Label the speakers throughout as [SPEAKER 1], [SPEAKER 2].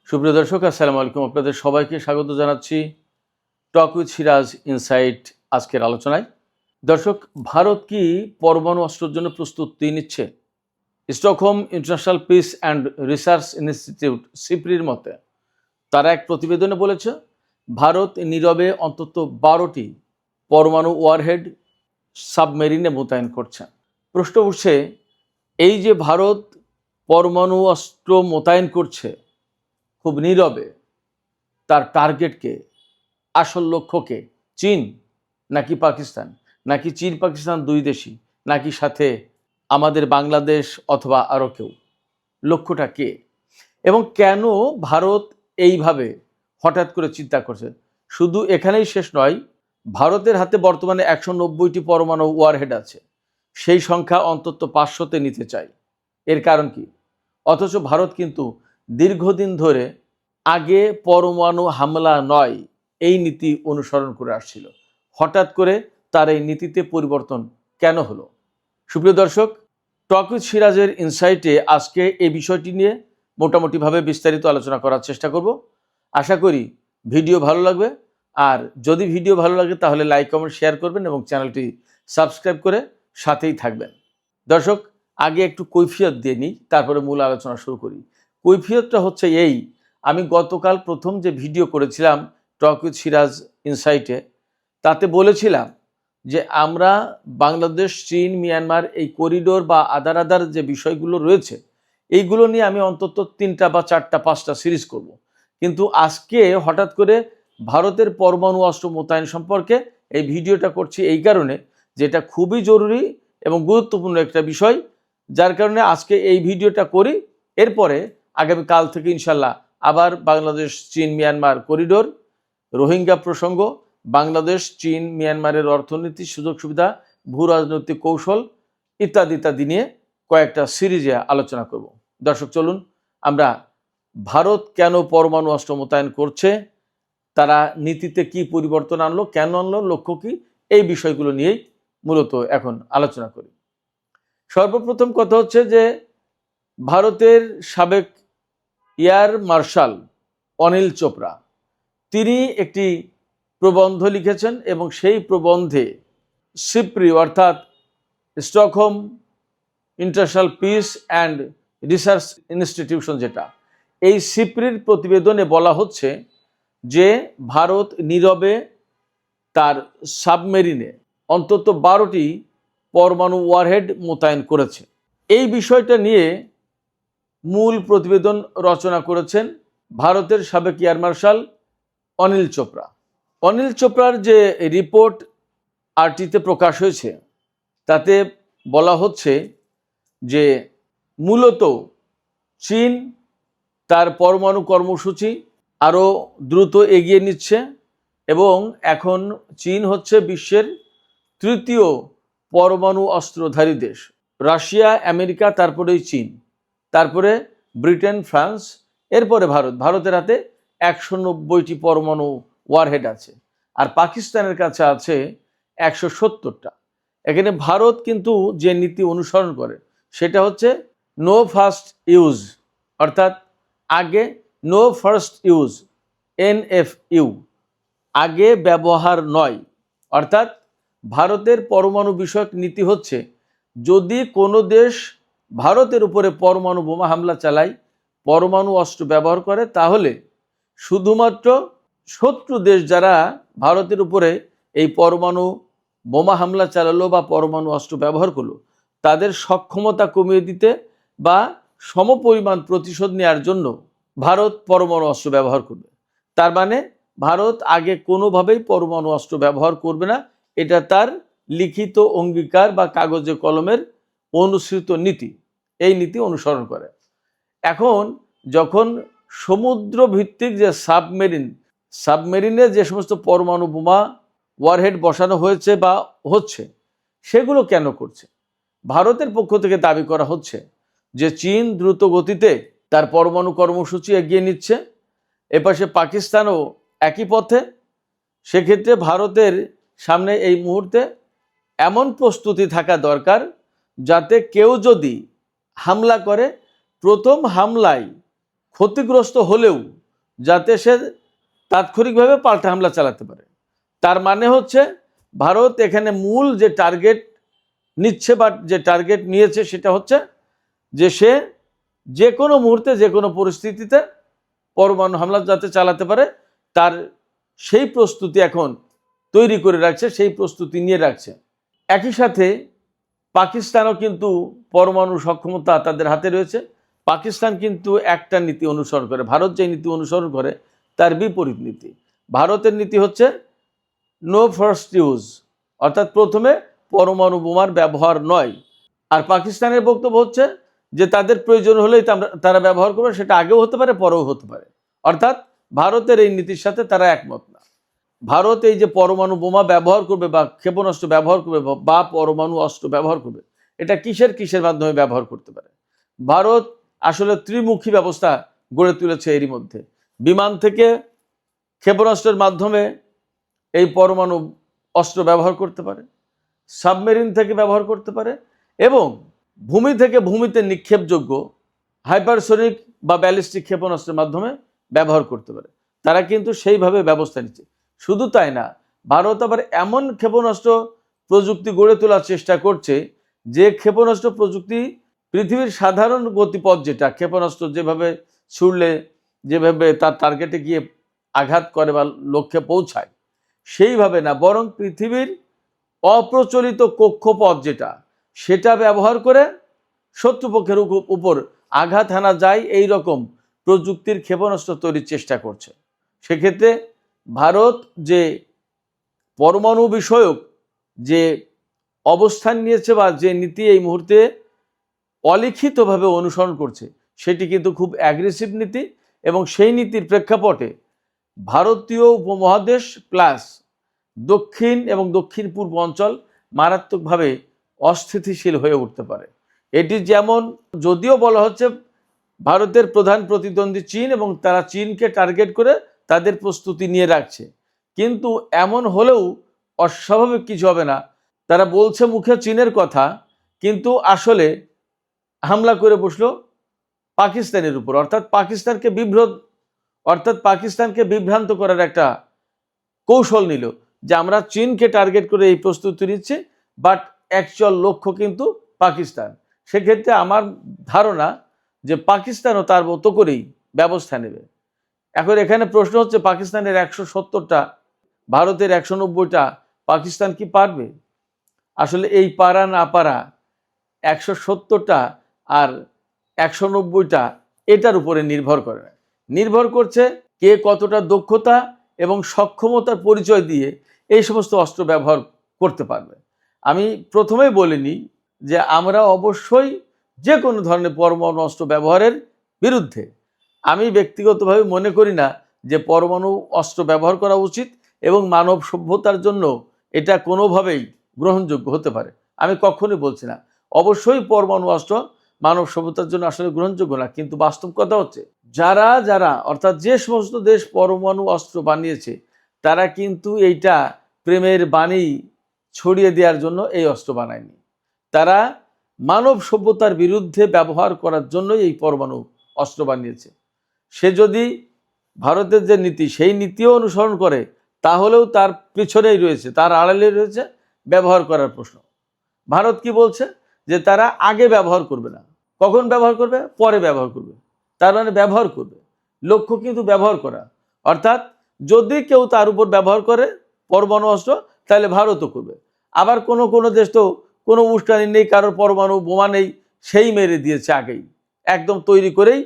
[SPEAKER 1] সুপ্রিয় দর্শক, আসসালামু আলাইকুম। আপনাদের সবাইকে স্বাগত জানাচ্ছি টক উইথ সিরাজ ইনসাইট আজকের আলোচনায়। দর্শক, ভারত কি পরমাণু অস্ত্রের জন্য প্রস্তুতি নিচ্ছে? Stockholm International Peace and Research Institute সিপ্রির মতে তারা এক প্রতিবেদনে বলেছে ভারত নীরবে অন্তত 12টি পরমাণু ওয়ারহেড সাবমেরিনে মোতায়েন করছে। প্রশ্ন উঠছে, এই যে ভারত পরমাণু অস্ত্র মোতায়েন করছে খুব নীরবে, তার টার্গেটকে, আসল লক্ষ্যকে চীন নাকি পাকিস্তান, নাকি চীন পাকিস্তান দুই দেশই, নাকি সাথে আমাদের বাংলাদেশ অথবা আরও কেউ? লক্ষ্যটা কে এবং কেন ভারত এইভাবে হঠাৎ করে চিন্তা করছে? শুধু এখানেই শেষ নয়, ভারতের হাতে বর্তমানে 190টি পরমাণু ওয়ারহেড আছে, সেই সংখ্যা অন্তত 500তে নিতে চায়। এর কারণ কি? অথচ ভারত কিন্তু দীর্ঘদিন ধরে আগে পরমাণু হামলা নয় এই নীতি অনুসরণ করে আসছিল। হঠাৎ করে তার এই নীতিতে পরিবর্তন কেন হলো? সুপ্রিয় দর্শক, টক উইথ সিরাজের ইনসাইটে আজকে এই বিষয়টি নিয়ে মোটামুটিভাবে বিস্তারিত আলোচনা করার চেষ্টা করব। আশা করি ভিডিও ভালো লাগবে, আর যদি ভিডিও ভালো লাগে তাহলে লাইক কমেন্ট শেয়ার করবেন এবং চ্যানেলটি সাবস্ক্রাইব করে সাথেই থাকবেন। দর্শক, আগে একটু কৈফিয়ত দিয়ে নিই, তারপরে মূল আলোচনা শুরু করি। কৈফিয়তটা হচ্ছে এই, আমি গতকাল প্রথম যে ভিডিও করেছিলাম টক উইথ সিরাজ ইনসাইটে, তাতে বলেছিলাম যে আমরা বাংলাদেশ, চীন, মিয়ানমার এই করিডোর বা আদার যে বিষয়গুলো রয়েছে এইগুলো নিয়ে আমি অন্তত 3টা বা 4টা 5টা সিরিজ করব। কিন্তু আজকে হঠাৎ করে ভারতের পরমাণু অস্ত্র মোতায়েন সম্পর্কে এই ভিডিওটা করছি এই কারণে, যেটা খুবই জরুরি এবং গুরুত্বপূর্ণ একটা বিষয়, যার কারণে আজকে এই ভিডিওটা করি। এরপরে আগামীকাল থেকে ইনশাল্লাহ আবার বাংলাদেশ, চীন, মিয়ানমার করিডোর, রোহিঙ্গা প্রসঙ্গ, বাংলাদেশ, চীন, মিয়ানমারের অর্থনীতি, সুযোগ সুবিধা, ভূ রাজনৈতিক কৌশল ইত্যাদি ইত্যাদি নিয়ে কয়েকটা সিরিজে আলোচনা করব। দর্শক, চলুন আমরা ভারত কেন পরমাণু অস্ত্র মোতায়েন করছে, তারা নীতিতে কি পরিবর্তন আনলো, কেন আনলো, লক্ষ্য কি, এই বিষয়গুলো নিয়েই মূলত এখন আলোচনা করি। সর্বপ্রথম কথা হচ্ছে যে ভারতের সাবেক এয়ার মার্শাল অনিল চোপড়া তিনি একটি প্রবন্ধ লিখেছেন এবং সেই প্রবন্ধে সিপ্রি অর্থাৎ Stockholm International Peace and research institution, যেটা এই সিপ্রির প্রতিবেদনে বলা হচ্ছে যে ভারত নীরবে তার সাবমেরিনে অন্তত 12টি পরমাণু ওয়ারহেড মোতায়েন করেছে। এই বিষয়টা নিয়ে মূল প্রতিবেদন রচনা করেছেন ভারতের সাবেক এয়ার মার্শাল অনিল চোপড়া। অনিল চোপড়ার যে রিপোর্ট আরটিতে প্রকাশ হয়েছে তাতে বলা হচ্ছে যে মূলত চীন তার পরমাণু কর্মসূচি আরও দ্রুত এগিয়ে নিচ্ছে এবং এখন চীন হচ্ছে বিশ্বের 3য় পরমাণু অস্ত্রধারী দেশ। রাশিয়া, আমেরিকা, তারপরেই চীন, তারপরে ব্রিটেন, ফ্রান্স, এরপরে ভারতের হাতে 190টি পরমাণু ওয়ারহেড আছে, আর পাকিস্তানের কাছে আছে 170টা। এখানে ভারত কিন্তু যে নীতি অনুসরণ করে সেটা হচ্ছে নো ফার্স্ট ইউজ, অর্থাৎ আগে নো ফার্স্ট ইউজ, NFU, আগে ব্যবহার নয়। অর্থাৎ ভারতের পরমাণু বিষয়ক নীতি হচ্ছে যদি কোনো দেশ ভারতের উপরে পরমাণু বোমা হামলা চালায়, পরমাণু অস্ত্র ব্যবহার করে, তাহলে শুধুমাত্র শত্রু দেশ যারা ভারতের উপরে এই পরমাণু বোমা হামলা চালালো বা পরমাণু অস্ত্র ব্যবহার করলো তাদের সক্ষমতা কমিয়ে দিতে বা সমপরিমাণ প্রতিশোধ নেওয়ার জন্য ভারত পরমাণু অস্ত্র ব্যবহার করবে। তার মানে ভারত আগে কোনোভাবেই পরমাণু অস্ত্র ব্যবহার করবে না, এটা তার লিখিত অঙ্গীকার বা কাগজে কলমের অনুসৃত নীতি, এই নীতি অনুসরণ করে। এখন যখন সমুদ্র ভিত্তিক যে সাবমেরিনে যে সমস্ত পরমাণু বোমা ওয়ারহেড বসানো হয়েছে বা হচ্ছে, সেগুলো কেন করছে? ভারতের পক্ষ থেকে দাবি করা হচ্ছে যে চীন দ্রুত গতিতে তার পরমাণু কর্মসূচি এগিয়ে নিচ্ছে, এপাশে পাকিস্তানও একই পথে। সেক্ষেত্রে ভারতের সামনে এই মুহূর্তে এমন প্রস্তুতি থাকা দরকার যাতে কেউ যদি হামলা করে, প্রথম হামলায় ক্ষতিগ্রস্ত হলেও যাতে সে তাৎক্ষণিকভাবে পাল্টা হামলা চালাতে পারে। তার মানে হচ্ছে ভারত এখানে মূল যে টার্গেট নিচ্ছে বা যে টার্গেট নিয়েছে সেটা হচ্ছে যে সে যে কোনো মুহূর্তে যে কোনো পরিস্থিতিতে পরমাণু হামলা যাতে চালাতে পারে তার সেই প্রস্তুতি এখন তৈরি করে রাখছে, সেই প্রস্তুতি নিয়ে রাখছে। একই সাথে পাকিস্তানও কিন্তু পরমাণু সক্ষমতা তাদের হাতে রয়েছে। পাকিস্তান কিন্তু একটা নীতি অনুসরণ করে, ভারত যে নীতি অনুসরণ করে তার বিপরীত নীতি। ভারতের নীতি হচ্ছে নো ফার্স্ট ইউজ, অর্থাৎ প্রথমে পরমাণু বোমার ব্যবহার নয়। আর পাকিস্তানের বক্তব্য হচ্ছে যে তাদের প্রয়োজন হলেই তারা ব্যবহার করবে, সেটা আগেও হতে পারে পরেও হতে পারে। অর্থাৎ ভারতের এই নীতির সাথে তারা একমত না। ভারত এই যে পরমাণু বোমা ব্যবহার করবে বা ক্ষেপণাস্ত্র ব্যবহার করবে বা পরমাণু অস্ত্র ব্যবহার করবে, এটা কিসের মাধ্যমে ব্যবহার করতে পারে? ভারত আসলে ত্রিমুখী ব্যবস্থা গড়ে তুলেছে। এরই মধ্যে বিমান থেকে ক্ষেপণাস্ত্রের মাধ্যমে এই পরমাণু অস্ত্র ব্যবহার করতে পারে, সাবমেরিন থেকে ব্যবহার করতে পারে, এবং ভূমি থেকে ভূমিতে নিক্ষেপযোগ্য হাইপারসোনিক বা ব্যালিস্টিক ক্ষেপণাস্ত্রের মাধ্যমে ব্যবহার করতে পারে। তারা কিন্তু সেইভাবে ব্যবস্থা নিচ্ছে। শুধু তাই না, ভারত আবার এমন ক্ষেপণাস্ত্র প্রযুক্তি গড়ে তোলার চেষ্টা করছে যে ক্ষেপণাস্ত্র প্রযুক্তি পৃথিবীর সাধারণ গতিপথ, যেটা ক্ষেপণাস্ত্র যেভাবে ছুড়লে যেভাবে তার টার্গেটে গিয়ে আঘাত করে বা লক্ষ্যে পৌঁছায়, সেইভাবে না, বরং পৃথিবীর অপ্রচলিত কক্ষপথ যেটা, সেটা ব্যবহার করে শত্রুপক্ষের উপর আঘাত হানা যায়, এই রকম প্রযুক্তির ক্ষেপণাস্ত্র তৈরির চেষ্টা করছে। সেক্ষেত্রে ভারত যে পরমাণু বিষয়ক যে অবস্থান নিয়েছে বা যে নীতি এই মুহূর্তে অলিখিতভাবে অনুসরণ করছে, সেটি কিন্তু খুব অ্যাগ্রেসিভ নীতি। এবং সেই নীতির প্রেক্ষাপটে ভারতীয় উপমহাদেশ প্লাস দক্ষিণ এবং দক্ষিণ পূর্ব অঞ্চল মারাত্মকভাবে অস্থিতিশীল হয়ে উঠতে পারে। এটি যেমন, যদিও বলা হচ্ছে ভারতের প্রধান প্রতিদ্বন্দ্বী চীন এবং তারা চীনকে টার্গেট করে তাদের প্রস্তুতি নিয়ে রাখছে, কিন্তু এমন হলেও অস্বাভাবিক কিছু হবে না। তারা বলছে মুখে চীনের কথা, কিন্তু আসলে হামলা করে বসলো পাকিস্তানের উপর, অর্থাৎ পাকিস্তানকে বিভ্রান্ত করার একটা কৌশল নিল যে আমরা চীনকে টার্গেট করে এই প্রস্তুতি নিচ্ছি, বাট অ্যাকচুয়াল লক্ষ্য কিন্তু পাকিস্তান। সেক্ষেত্রে আমার ধারণা যে পাকিস্তানও তার মতো করেই ব্যবস্থা নেবে। এখন এখানে প্রশ্ন হচ্ছে, পাকিস্তানের 170টা, ভারতের 190টা, পাকিস্তান কি পারবে? আসলে এই পারা না পারা, 170টা আর 190টা, এটার উপরে নির্ভর করে না, নির্ভর করছে কে কতটা দক্ষতা এবং সক্ষমতার পরিচয় দিয়ে এই সমস্ত অস্ত্র ব্যবহার করতে পারবে। আমি প্রথমেই বলিনি যে আমরা অবশ্যই যে কোনো ধরনের পরমাণু অস্ত্র ব্যবহারের বিরুদ্ধে। আমি ব্যক্তিগতভাবে মনে করি না যে পরমাণু অস্ত্র ব্যবহার করা উচিত এবং মানব সভ্যতার জন্য এটা কোনোভাবেই গ্রহণযোগ্য হতে পারে, আমি কখনোই বলছি না। অবশ্যই পরমাণু অস্ত্র মানব সভ্যতার জন্য আসলে গ্রহণযোগ্য না, কিন্তু বাস্তব কথা হচ্ছে যারা অর্থাৎ যে সমস্ত দেশ পরমাণু অস্ত্র বানিয়েছে, তারা কিন্তু এইটা প্রেমের বাণী ছড়িয়ে দেওয়ার জন্য এই অস্ত্র বানায়নি। তারা মানব সভ্যতার বিরুদ্ধে ব্যবহার করার জন্যই এই পরমাণু অস্ত্র বানিয়েছে। সে যদি ভারতের যে নীতি, সেই নীতিও অনুসরণ করে, তাহলেও তার পিছনেই রয়েছে, তার আড়ালে রয়েছে ব্যবহার করার প্রশ্ন। ভারত কি বলছে যে তারা আগে ব্যবহার করবে না, কখন ব্যবহার করবে? পরে ব্যবহার করবে। তার মানে ব্যবহার করবে, লক্ষ্য কিন্তু ব্যবহার করা। অর্থাৎ যদি কেউ তার উপর ব্যবহার করে পরমাণু অস্ত্র, তাহলে ভারতও করবে। আবার কোনো দেশ তো কোনো উস্কানি নেই, কারোর পরমাণু বোমা নেই, সেই মেরে দিয়েছে আগেই, একদম তৈরি করেই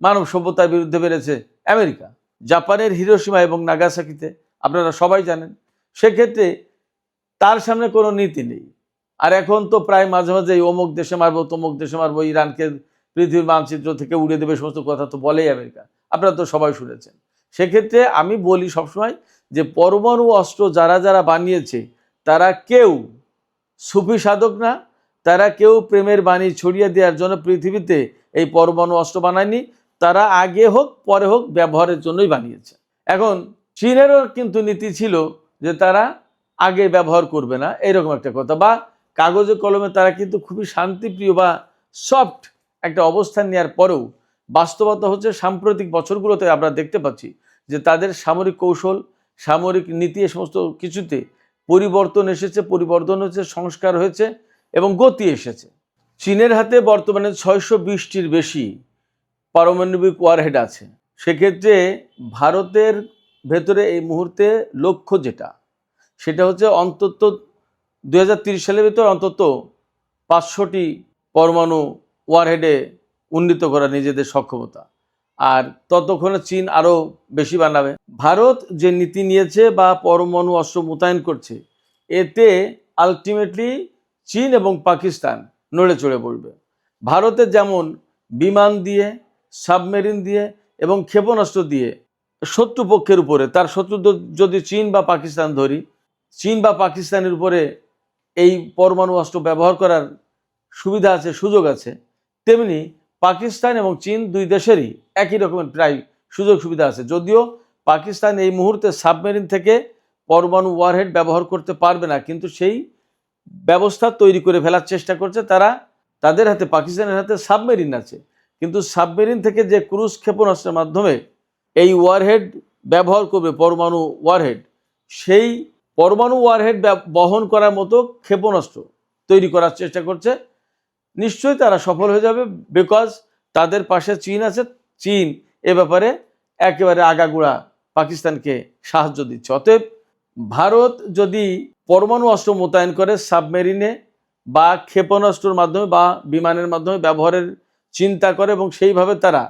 [SPEAKER 1] মানব সভ্যতার বিরুদ্ধে বেড়েছে আমেরিকা। জাপানের হিরোশিমা এবং নাগাসাকিতে আপনারা সবাই জানেন। সেক্ষেত্রে তার সামনে কোনো নীতি নেই। আর এখন তো প্রায় মাঝে মাঝে অমুক দেশে মারবো, তমুক দেশে মারবো, ইরানকে পৃথিবীর মানচিত্র থেকে উড়িয়ে দেবে, সমস্ত কথা তো বলেই আমেরিকা, আপনারা তো সবাই শুনেছেন। সেক্ষেত্রে আমি বলি সবসময় যে পরমাণু অস্ত্র যারা বানিয়েছে, তারা কেউ সুফি সাধক না, তারা কেউ প্রেমের বাণী ছড়িয়ে দেওয়ার জন্য পৃথিবীতে এই পরমাণু অস্ত্র বানায়নি। তারা আগে হোক পরে হোক ব্যবহারের জন্যই বানিয়েছে। এখন চীনেরও কিন্তু নীতি ছিল যে তারা আগে ব্যবহার করবে না, এরকম একটা কথা, বা কাগজে কলমে তারা কিন্তু খুবই শান্তিপ্রিয় বা সফট একটা অবস্থান নেওয়ার পরেও বাস্তবতা হচ্ছে সাম্প্রতিক বছরগুলোতে আমরা দেখতে পাচ্ছি যে তাদের সামরিক কৌশল, সামরিক নীতি এ সমস্ত কিছুতে পরিবর্তন এসেছে, পরিবর্তন হয়েছে, সংস্কার হয়েছে এবং গতি এসেছে। চীনের হাতে বর্তমানে 620টির বেশি পারমাণবিক ওয়ারহেড আছে। সেক্ষেত্রে ভারতের ভেতরে এই মুহূর্তে লক্ষ্য যেটা, সেটা হচ্ছে অন্তত 2030 সালের ভেতর অন্তত 500টি পরমাণু ওয়ারহেডে উন্নীত করা নিজেদের সক্ষমতা। আর ততক্ষণে চীন আরও বেশি বানাবে। ভারত যে নীতি নিয়েছে বা পরমাণু অস্ত্র মোতায়েন করছে, এতে আলটিমেটলি চীন এবং পাকিস্তান নড়ে চড়ে পড়বে। ভারতের যেমন বিমান দিয়ে, সাবমেরিন দিয়ে এবং ক্ষেপণাস্ত্র দিয়ে শত্রুপক্ষের উপরে, তার শত্রু যদি চীন বা পাকিস্তান ধরি, চীন বা পাকিস্তানের উপরে এই পরমাণু অস্ত্র ব্যবহার করার সুবিধা আছে, সুযোগ আছে, তেমনি পাকিস্তান এবং চীন দুই দেশেরই একই রকমের প্রায় সুযোগ সুবিধা আছে। যদিও পাকিস্তান এই মুহূর্তে সাবমেরিন থেকে পরমাণু ওয়ারহেড ব্যবহার করতে পারবে না, কিন্তু সেই ব্যবস্থা তৈরি করে ফেলার চেষ্টা করছে তারা। তাদের হাতে, পাকিস্তানের হাতে সাবমেরিন আছে, কিন্তু সাবমেরিন থেকে যে ক্রুজ ক্ষেপণাস্ত্রের মাধ্যমে এই ওয়ারহেড ব্যবহার করবে, পরমাণু ওয়ারহেড, সেই পরমাণু ওয়ারহেড বহন করার মতো ক্ষেপণাস্ত্র তৈরি করার চেষ্টা করছে। নিশ্চয়ই তারা সফল হয়ে যাবে, বিকজ তাদের পাশে চীন আছে। চীন এ ব্যাপারে একেবারে আগাগোড়া পাকিস্তানকে সাহায্য দিচ্ছে। অতএব ভারত যদি পরমাণু অস্ত্র মোতায়েন করে সাবমেরিনে বা ক্ষেপণাস্ত্রের মাধ্যমে বা বিমানের মাধ্যমে ব্যবহারের চিন্তা করে এবং সেইভাবে তারা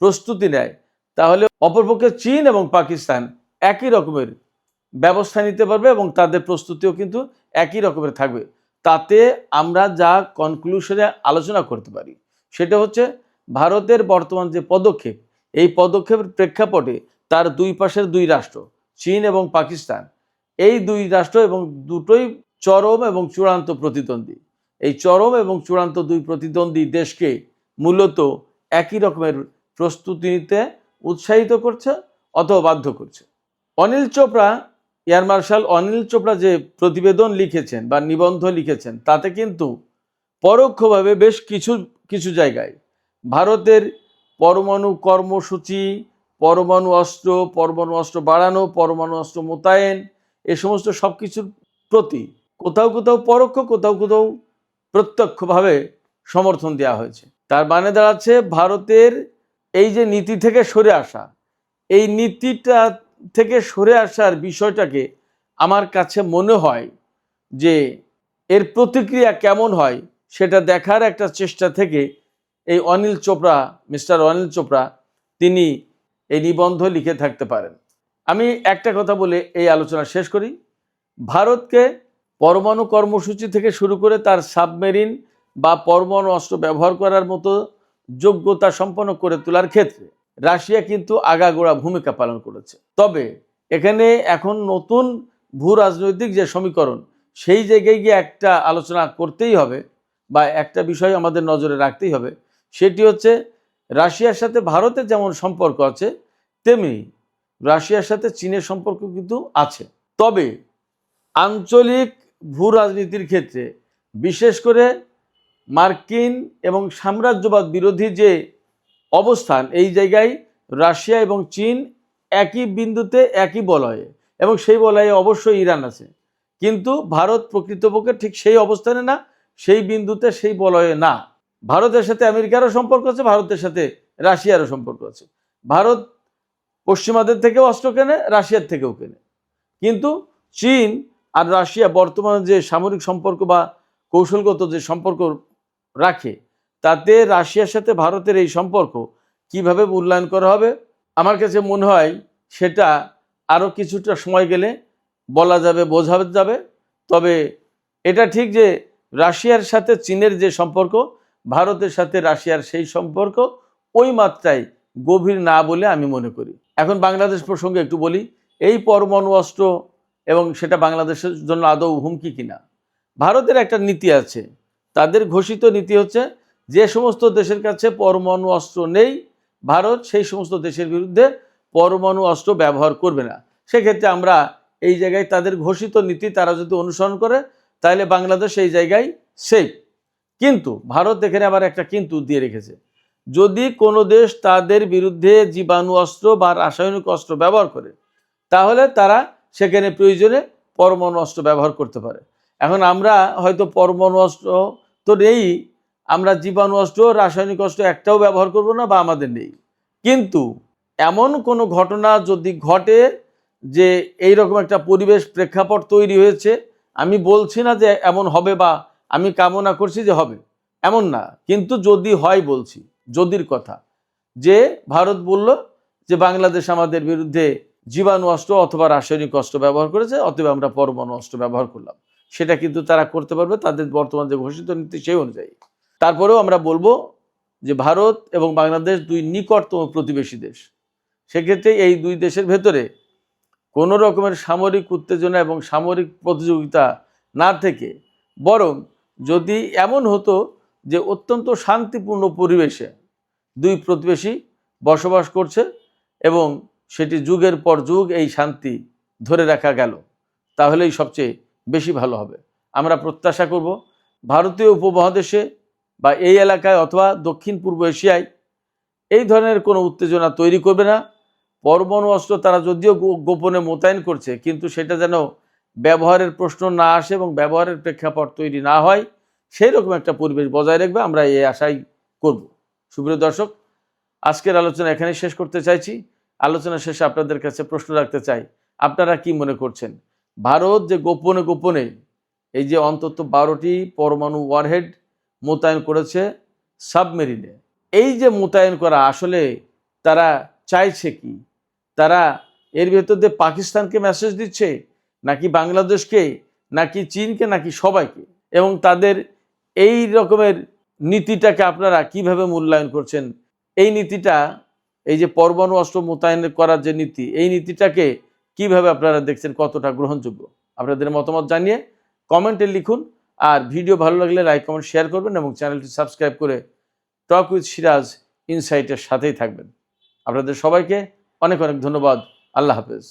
[SPEAKER 1] প্রস্তুতি নেয়, তাহলে অপরপক্ষে চীন এবং পাকিস্তান একই রকমের ব্যবস্থা নিতে পারবে এবং তাদের প্রস্তুতিও কিন্তু একই রকমের থাকবে। তাতে আমরা যা কনক্লুশনে আলোচনা করতে পারি সেটা হচ্ছে ভারতের বর্তমান যে পদক্ষেপ, এই পদক্ষেপের প্রেক্ষাপটে তার দুই পাশের দুই রাষ্ট্র, চীন এবং পাকিস্তান, এই দুই রাষ্ট্র এবং দুটোই চরম এবং চূড়ান্ত প্রতিদ্বন্দ্বী। এই চরম এবং চূড়ান্ত দুই প্রতিদ্বন্দ্বী দেশকে মূলত একই রকমের প্রস্তুতি নিতে উৎসাহিত করছে অথবা বাধ্য করছে। অনিল চোপড়া, এয়ার মার্শাল অনিল চোপড়া যে প্রতিবেদন লিখেছেন বা নিবন্ধ লিখেছেন, তাতে কিন্তু পরোক্ষভাবে বেশ কিছু জায়গায় ভারতের পরমাণু কর্মসূচি, পরমাণু অস্ত্র বাড়ানো, পরমাণু অস্ত্র মোতায়েন, এ সমস্ত সব কিছুর প্রতি কোথাও কোথাও পরোক্ষ, কোথাও কোথাও প্রত্যক্ষভাবে সমর্থন দেওয়া হয়েছে। তার মানে দাঁড়াচ্ছে ভারতের এই যে নীতি থেকে সরে আসা, এই নীতিটা থেকে সরে আসার বিষয়টাকে আমার কাছে মনে হয় যে এর প্রতিক্রিয়া কেমন হয় সেটা দেখার একটা চেষ্টা থেকে এই মিস্টার অনিল চোপড়া তিনি এই নিবন্ধ লিখে থাকতে পারেন। আমি একটা কথা বলে এই আলোচনা শেষ করি। ভারতকে পরমাণু কর্মসূচি থেকে শুরু করে তার সাবমেরিন বা পরমাণু অস্ত্র ব্যবহার করার মতো যোগ্যতা সম্পন্ন করে তোলার ক্ষেত্রে রাশিয়া কিন্তু আগাগোড়া ভূমিকা পালন করেছে। তবে এখানে এখন নতুন ভূ রাজনৈতিক যে সমীকরণ, সেই জায়গায় গিয়ে একটা আলোচনা করতেই হবে বা একটা বিষয় আমাদের নজরে রাখতেই হবে। সেটি হচ্ছে রাশিয়ার সাথে ভারতের যেমন সম্পর্ক আছে, তেমনি রাশিয়ার সাথে চীনের সম্পর্ক কিন্তু আছে। তবে আঞ্চলিক ভূ রাজনীতির ক্ষেত্রে বিশেষ করে মার্কিন এবং সাম্রাজ্যবাদ বিরোধী যে অবস্থান, এই জায়গায় রাশিয়া এবং চীন একই বিন্দুতে, একই বলয়ে, এবং সেই বলয়ে অবশ্যই ইরান আছে, কিন্তু ভারত প্রকৃতপক্ষে ঠিক সেই অবস্থানে না, সেই বিন্দুতে, সেই বলয়ে না। ভারতের সাথে আমেরিকারও সম্পর্ক আছে, ভারতের সাথে রাশিয়ারও সম্পর্ক আছে। ভারত পশ্চিমাদের থেকেও অস্ত্র কেনে, রাশিয়ার থেকেও কেনে, কিন্তু চীন আর রাশিয়া বর্তমানে যে সামরিক সম্পর্ক বা কৌশলগত যে সম্পর্ক রাখে, তাতে রাশিয়ার সাথে ভারতের এই সম্পর্ক কিভাবে মূল্যায়ন করা হবে, আমার কাছে মনে হয় সেটা আরও কিছুটা সময় গেলে বলা যাবে, বোঝা যাবে। তবে এটা ঠিক যে রাশিয়ার সাথে চীনের যে সম্পর্ক, ভারতের সাথে রাশিয়ার সেই সম্পর্ক ওই মাত্রায় গভীর না বলে আমি মনে করি। এখন বাংলাদেশ প্রসঙ্গে একটু বলি। এই পরমাণু অস্ত্র এবং সেটা বাংলাদেশের জন্য আদৌ হুমকি কিনা, ভারতের একটা নীতি আছে। তাদের ঘোষিত নীতি হচ্ছে যে সমস্ত দেশের কাছে পরমাণু অস্ত্র নেই, ভারত সেই সমস্ত দেশের বিরুদ্ধে পরমাণু অস্ত্র ব্যবহার করবে না। সেক্ষেত্রে আমরা এই জায়গায় তাদের ঘোষিত নীতি তারা যদি অনুসরণ করে, তাহলে বাংলাদেশ এই জায়গায় সেফ। কিন্তু ভারত এখানে আবার একটা কিন্তু দিয়ে রেখেছে। যদি কোনো দেশ তাদের বিরুদ্ধে জীবাণু অস্ত্র বা রাসায়নিক অস্ত্র ব্যবহার করে, তাহলে তারা সেখানে প্রয়োজনে পরমাণু অস্ত্র ব্যবহার করতে পারে। এখন আমরা হয়তো পরমাণু অস্ত্র তো নেই, আমরা জীবাণু অস্ত্র রাসায়নিক অস্ত্র একটাও ব্যবহার করব না বা আমাদের নেই। কিন্তু এমন কোনো ঘটনা যদি ঘটে যে এইরকম একটা পরিবেশ প্রেক্ষাপট তৈরি হয়েছে, আমি বলছি না যে এমন হবে বা আমি কামনা করছি যে হবে, এমন না, কিন্তু যদি হয় বলছি, যদির কথা, যে ভারত বলল যে বাংলাদেশ আমাদের বিরুদ্ধে জীবাণু অস্ত্র অথবা রাসায়নিক অস্ত্র ব্যবহার করেছে, অথবা আমরা পরমাণু অস্ত্র ব্যবহার করলাম, সেটা কিন্তু তারা করতে পারবে তাদের বর্তমান যে ঘোষিত নীতি সেই অনুযায়ী। তারপরেও আমরা বলবো যে ভারত এবং বাংলাদেশ দুই নিকটতম প্রতিবেশী দেশ। সেক্ষেত্রে এই দুই দেশের ভেতরে কোনো রকমের সামরিক উত্তেজনা এবং সামরিক প্রতিযোগিতা না থেকে, বরং যদি এমন হতো যে অত্যন্ত শান্তিপূর্ণ পরিবেশে দুই প্রতিবেশী বসবাস করছে এবং সেটি যুগের পর যুগ এই শান্তি ধরে রাখা গেল, তাহলেই সবচেয়ে বেশি ভালো হবে। আমরা প্রত্যাশা করব ভারতীয় উপমহাদেশে বা এই এলাকায় অথবা দক্ষিণ পূর্ব এশিয়ায় এই ধরনের কোনো উত্তেজনা তৈরি করবে না। পরমাণু অস্ত্র তারা যদিও গোপনে মোতায়েন করছে, কিন্তু সেটা যেন ব্যবহারের প্রশ্ন না আসে এবং ব্যবহারের প্রেক্ষাপট তৈরি না হয়, সেই রকম একটা পরিবেশ বজায় রাখবে, আমরা এই আশাই করব। সুপ্রিয় দর্শক, আজকের আলোচনা এখানে শেষ করতে চাইছি। আলোচনা শেষে আপনাদের কাছে প্রশ্ন রাখতে চাই, আপনারা কি মনে করছেন, ভারত যে গোপনে গোপনে এই যে অন্তত 12টি পরমাণু ওয়ারহেড মোতায়েন করেছে সাবমেরিনে, এই যে মোতায়েন করা আসলে তারা চাইছে কি? তারা এর ভেতর দিয়ে পাকিস্তানকে মেসেজ দিচ্ছে, নাকি বাংলাদেশকে, নাকি চীনকে, নাকি সবাইকে? এবং তাদের এই রকমের নীতিটাকে আপনারা কিভাবে মূল্যায়ন করছেন? এই নীতিটা, এই যে পরমাণু অস্ত্র মোতায়েন করার যে নীতি, এই নীতিটাকে কিভাবে আপনারা দেখছেন, কতটা গ্রহণযোগ্য? আপনাদের মতামত জানিয়ে কমেন্টে লিখুন। আর ভিডিও ভালো লাগলে লাইক কমেন্ট শেয়ার করবেন এবং চ্যানেলটি সাবস্ক্রাইব করে টক উইথ সিরাজ ইনসাইটের সাথেই থাকবেন। আপনাদের সবাইকে অনেক অনেক ধন্যবাদ। আল্লাহ হাফেজ।